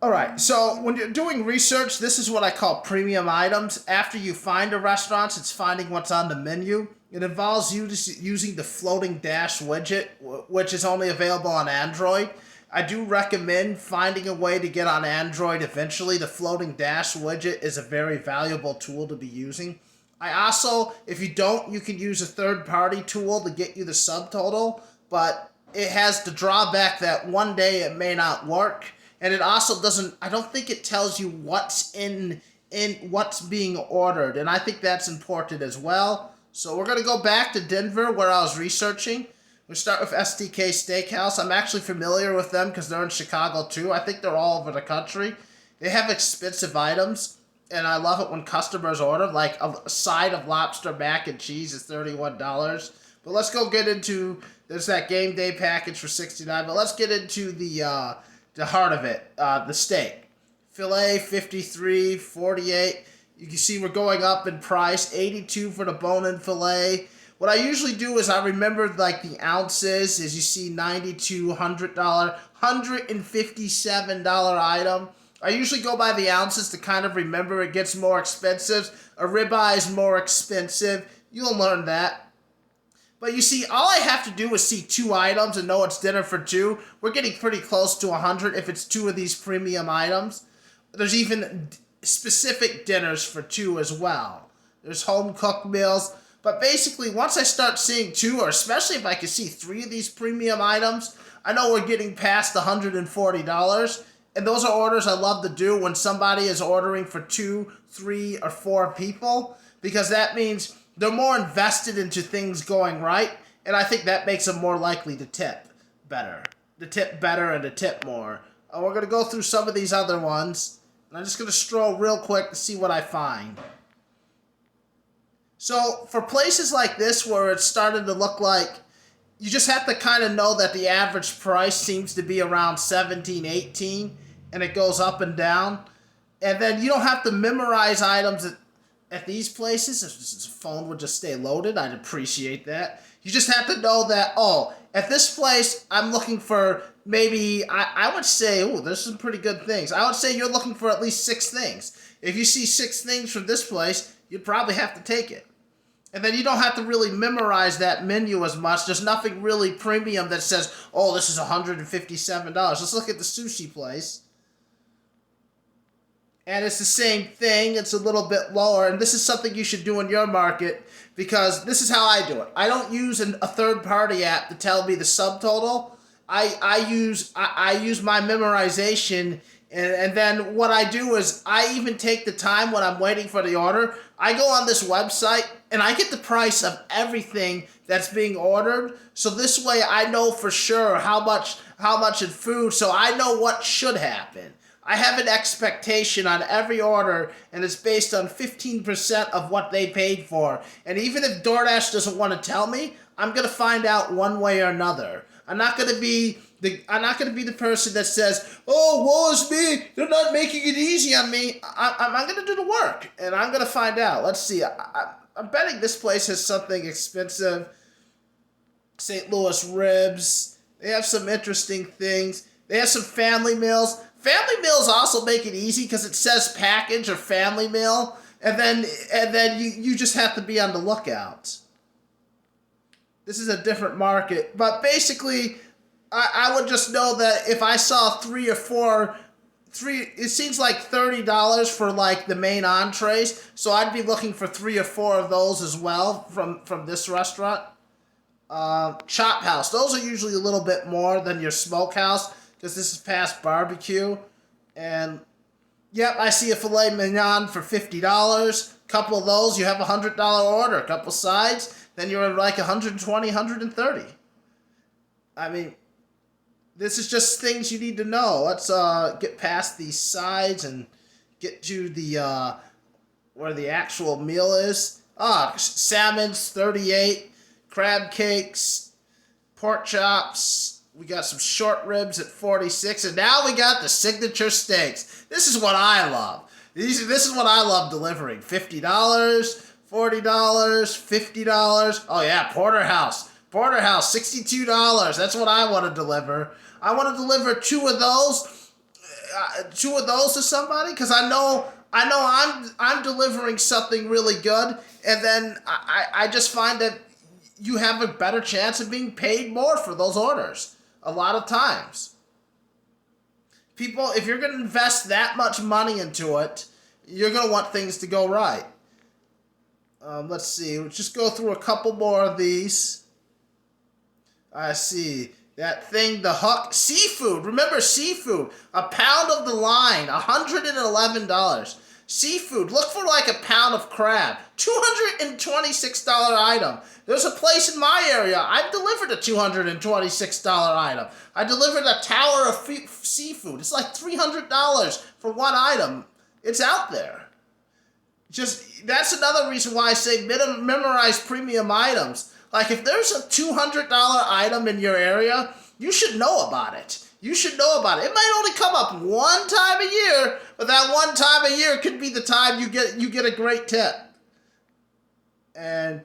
Alright, so when you're doing research, this is what I call premium items. After you find a restaurant, it's finding what's on the menu. It involves using the floating dash widget, which is only available on Android. I do recommend finding a way to get on Android eventually. The floating dash widget is a very valuable tool to be using. I also, if you don't, you can use a third-party tool to get you the subtotal, but it has the drawback that one day it may not work. And it also doesn't, I don't think it tells you what's in what's being ordered. And I think that's important as well. So we're going to go back to Denver where I was researching. We'll start with Sdk Steakhouse. I'm actually familiar with them because they're in Chicago too. I think they're all over the country. They have expensive items. And I love it when customers order. Like a side of lobster mac and cheese is $31. But let's go get into, there's that game day package for $69. But let's get into the heart of it, the steak. Fillet, $53, $48. You can see we're going up in price. $82 for the bone-in fillet. What I usually do is I remember like the ounces. As you see, $92, $100, $157 item. I usually go by the ounces to kind of remember. It gets more expensive. A ribeye is more expensive. You'll learn that. But you see, all I have to do is see two items and know it's dinner for two. We're getting pretty close to 100 if it's two of these premium items. There's even specific dinners for two as well. There's home-cooked meals. But basically, once I start seeing two, or especially if I can see three of these premium items, I know we're getting past $140. And those are orders I love to do when somebody is ordering for 2, 3, or 4 people. Because that means they're more invested into things going right, and I think that makes them more likely to tip better. To tip better and to tip more. We're going to go through some of these other ones, and I'm just going to stroll real quick to see what I find. So, for places like this where it's starting to look like, you just have to kind of know that the average price seems to be around $17, $18, and it goes up and down. And then you don't have to memorize items at these places. If this phone would just stay loaded, I'd appreciate that. You just have to know that, oh, at this place, I'm looking for maybe, I would say, oh, there's some pretty good things. I would say you're looking for at least 6 things. If you see 6 things from this place, you'd probably have to take it. And then you don't have to really memorize that menu as much. There's nothing really premium that says, oh, this is $157. Let's look at the sushi place. And it's the same thing. It's a little bit lower. And this is something you should do in your market because this is how I do it. I don't use a third-party app to tell me the subtotal. I use my memorization. And then what I do is I even take the time when I'm waiting for the order. I go on this website and I get the price of everything that's being ordered. So this way I know for sure how much in food. So I know what should happen. I have an expectation on every order, and it's based on 15% of what they paid for. And even if DoorDash doesn't want to tell me, I'm gonna find out one way or another. I'm not gonna be the person that says, "Oh, woe is me! They're not making it easy on me." I'm gonna do the work, and I'm gonna find out. Let's see. I'm betting this place has something expensive. St. Louis ribs. They have some interesting things. They have some family meals. Family meals also make it easy because it says package or family meal, and then you just have to be on the lookout. This is a different market, but basically, I would just know that if I saw 3 or 4, it seems like $30 for like the main entrees, so I'd be looking for 3 or 4 of those as well from this restaurant. Chop House, those are usually a little bit more than your smokehouse, because this is past barbecue. And yep, I see a filet mignon for $50. Couple of those, you have a $100 order. A couple sides, then you're at like $120, $130. I mean, this is just things you need to know. Let's get past these sides and get to the where the actual meal is. Salmon's $38, crab cakes, pork chops. We got some short ribs at $46, and now we got the signature steaks. This is what I love. This is what I love delivering. $50, $40, $50. Oh yeah, Porterhouse, $62. That's what I want to deliver. I want to deliver 2 of those. two of those to somebody? Because I know I'm delivering something really good, and then I just find that you have a better chance of being paid more for those orders a lot of times. People, if you're going to invest that much money into it, you're going to want things to go right. Let's see. Let's just go through a couple more of these. I see. That thing, the hook. Seafood. Remember seafood. A pound of the line. $111. Seafood. Look for like a pound of crab. $226 item. There's a place in my area. I've delivered a $226 item. I delivered a tower of seafood. It's like $300 for one item. It's out there. Just, that's another reason why I say memorize premium items. Like, if there's a $200 item in your area, you should know about it. You should know about it. It might only come up one time a year, but that one time a year could be the time you get a great tip. And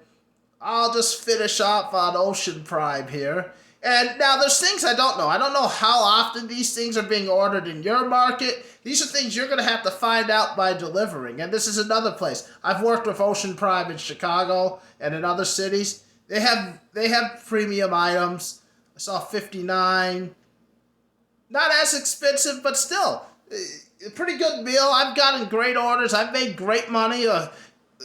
I'll just finish off on Ocean Prime here. And now there's things I don't know. I don't know how often these things are being ordered in your market. These are things you're going to have to find out by delivering. And this is another place. I've worked with Ocean Prime in Chicago and in other cities. They have premium items. I saw 59. Not as expensive, but still a pretty good meal. I've gotten great orders. I've made great money,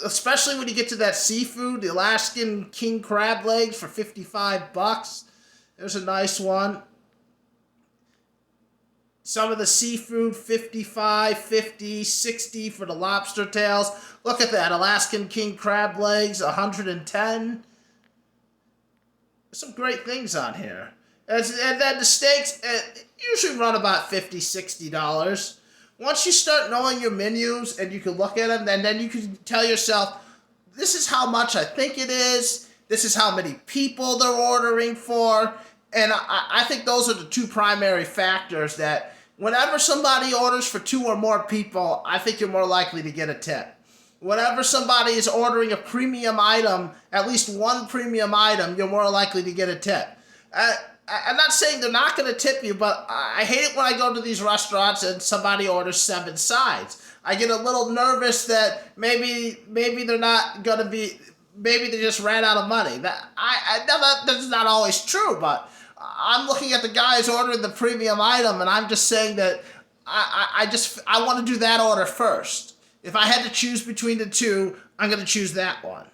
especially when you get to that seafood, the Alaskan king crab legs for $55. There's a nice one. Some of the seafood, $55, $50, $60 for the lobster tails. Look at that, Alaskan king crab legs, $110. There's some great things on here. And then the steaks usually run about $50, $60. Once you start knowing your menus and you can look at them, and then you can tell yourself, this is how much I think it is. This is how many people they're ordering for. And I think those are the two primary factors that whenever somebody orders for two or more people, I think you're more likely to get a tip. Whenever somebody is ordering a premium item, at least one premium item, you're more likely to get a tip. I'm not saying they're not going to tip you, but I hate it when I go to these restaurants and somebody orders 7 sides. I get a little nervous that maybe they're not going to be, maybe they just ran out of money. That's not always true, but I'm looking at the guys ordering the premium item, and I'm just saying that I want to do that order first. If I had to choose between the two, I'm going to choose that one.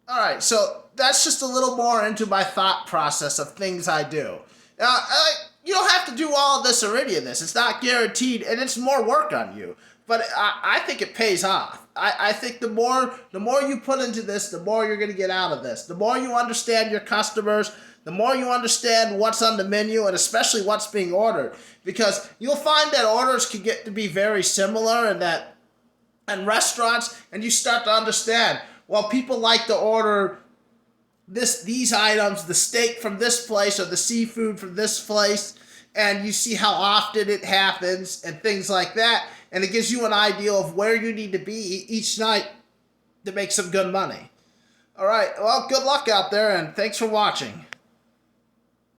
All right, so that's just a little more into my thought process of things I do. Now, you don't have to do all of this or any of this. It's not guaranteed, and it's more work on you. But I think it pays off. I think the more you put into this, the more you're going to get out of this. The more you understand your customers, the more you understand what's on the menu, and especially what's being ordered. Because you'll find that orders can get to be very similar, and restaurants, and you start to understand, well, people like to order these items, the steak from this place or the seafood from this place, and you see how often it happens and things like that, and it gives you an idea of where you need to be each night to make some good money. All right, well, good luck out there, and thanks for watching.